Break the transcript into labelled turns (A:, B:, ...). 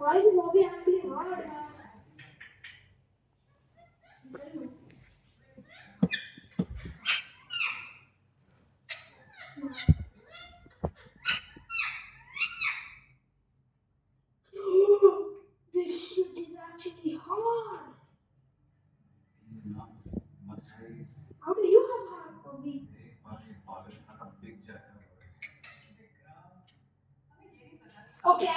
A: Why is Bobby actually hard? This shit is actually hard. How do you have hard, Bobby? Okay.